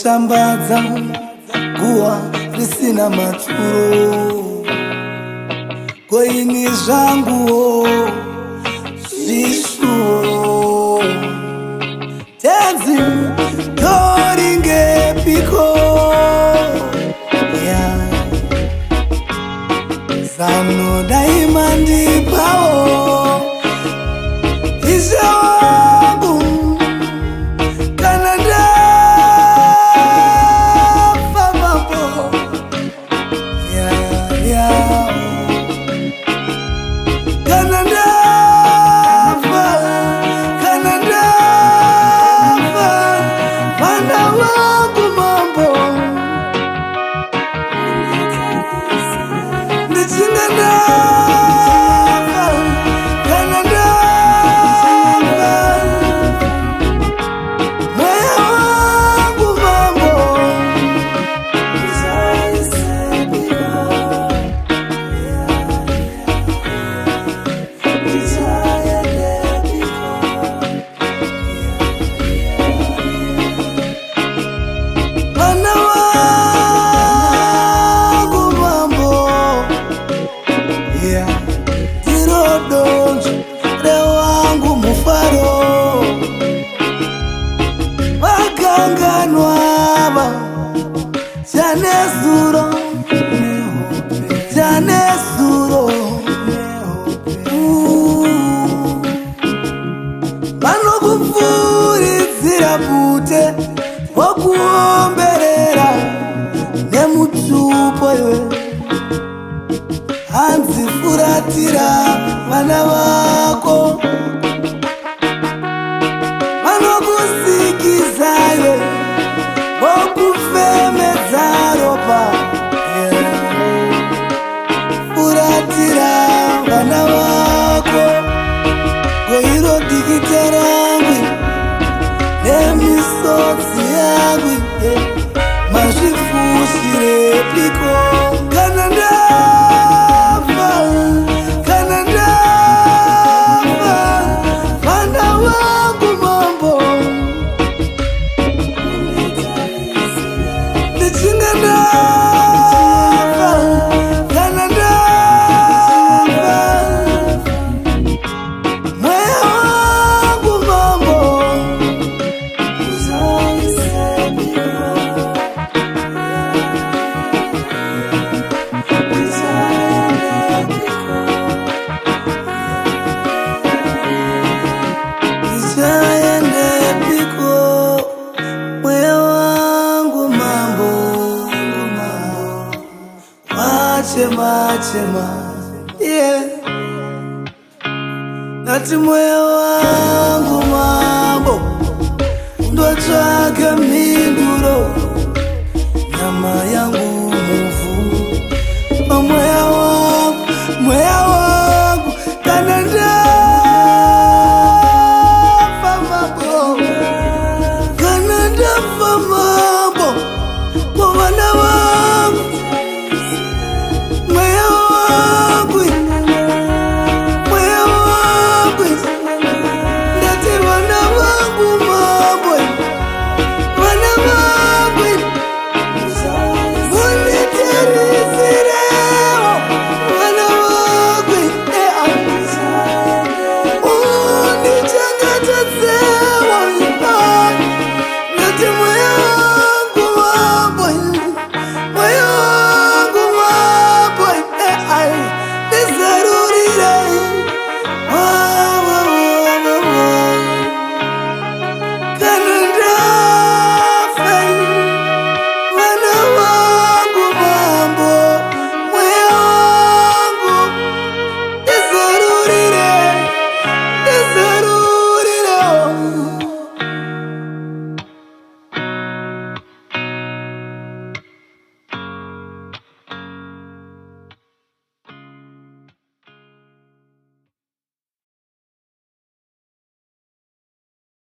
shambadza guwa risina maturo koini zvanguwo zvishuwo tenzi toringepiko zano daimandipawo ishe wangu kana ndafa mambo kana ndafa mwana wangu mambo ndichinga ndafa kana ndafa mweya wangu mambo mwana wangu mambo tirodonje rewangu mufaro vakanganwava chanesuro vanokupfuridzira bute vokuomberera nemutsupo iwe hanzi furatira vana vako vanokusikiza iwe vokufemedza ropa furatira vana vako goiro dikite rangu nemisodzi yangu mazvifushirepiko kana ndafa kana ndafa vana vangu mambo ndichinga ndafa kana ndafa mweya wangu mambo Ndizarurire mweya wangu mambo wachema nati mweya wangu mambo ndotsvake mhinduro nyama yangu muvu mweya wangu kana ndafa mambo kana ndafa mambo kovana